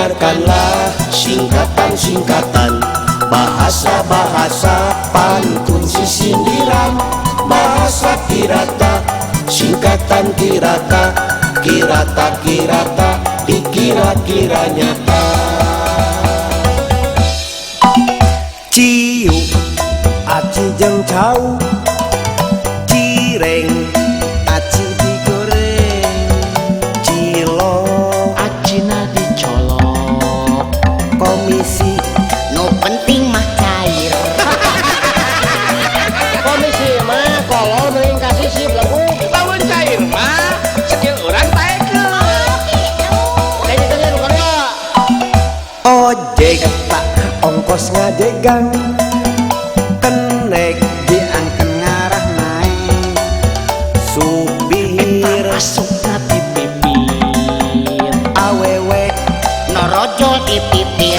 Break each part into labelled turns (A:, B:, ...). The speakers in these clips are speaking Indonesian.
A: dengarkanlah singkatan-singkatan, bahasa-bahasa pantun sindiran, bahasa kirata, singkatan kirata, kirata-kirata, dikira-kira nyata. Ciu, aci jeung cau, cireng, aci digoreng, cilok,
B: acina dicolok,
A: komisi,
B: no penting mah cair.
C: Komisi mah kolor mending kasih sip lagu.
D: Tahun cair mah skill orang taekeun.
C: Kayak gitu nya bukan ya.
A: ojek tak ongkos ngajegang, kenek diangkeun ngarah naik, supir
B: Masuk nabi pipir,
A: awewe
B: norojol di pipir.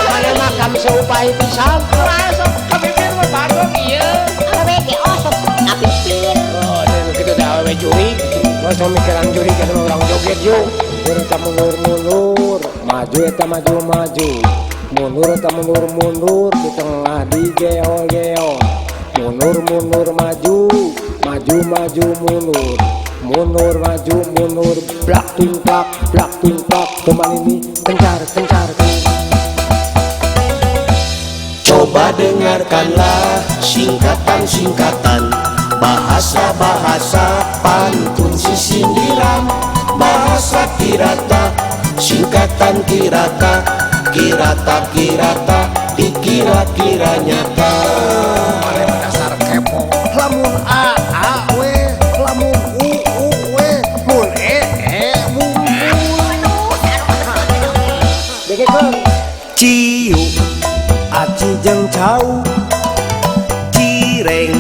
C: Mana mah kami seupai pisan.
D: Masuk ke bibir mah bareng ieu.
B: Awe ge osok ngapipir.
C: Oh, dan gitu dah awewe juri. Gak usah mikiran juri kan orang joget yuk. Mundur tak mundur, maju eta maju. Mundur tak mundur, di tengah di geo. Mundur maju, mundur. Mundur maju, blak ting plak. Teman ini kencar.
A: coba dengarkanlah singkatan-singkatan, bahasa-bahasa pantun sindiran, bahasa kirata, singkatan kirata, kirata-kirata, dikira-kira nyata.
C: Dasar kepo. Lamun a we, lamun u we, mun mun. Dekekeun.
A: Ciu, aci jeung cau, cireng,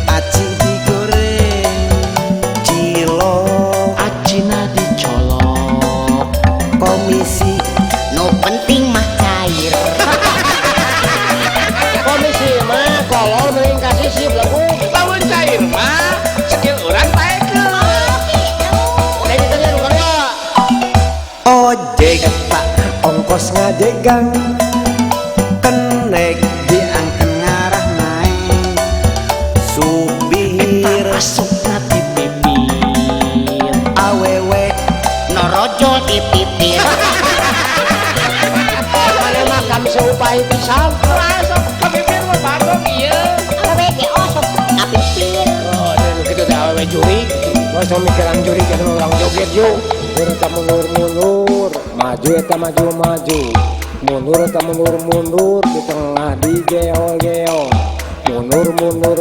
A: aci digoreng, cilok,
B: Acina dicolok,
A: komisi,
B: no penting mah cair.
C: Komisi mah kolor mending kasih sip lagu.
D: Tahun cair mah skill orang taekeun.
C: Kayak gitu nya bukan ya.
A: ojek tak ongkos ngajegang, kenek diangkeun ngarah naik, supir
B: Masuk nabi pipir,
A: awewe
B: norojol di pipir.
C: Mana mah kami seupai pisan.
D: Masuk ke bibir mah bareng ieu.
B: Awe ge osok ngapipir.
C: Oh, dan gitu dah awewe juri. Gak usah mikiran juri kan orang joget yuk. Mundur tak mundur, maju eta maju. Mundur tak mundur, di tengah di geo. Mundur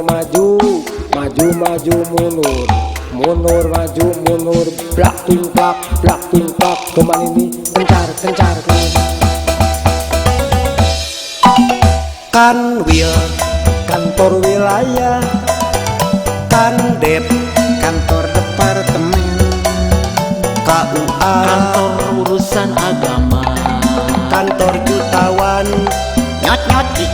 C: maju, mundur. Mundur maju, blak ting plak. Teman ini kencar.
A: kanwil kantor wilayah, kandep kantor departemen, KUA
B: Kantor urusan agama,
A: kantor jutawan,
B: nyot di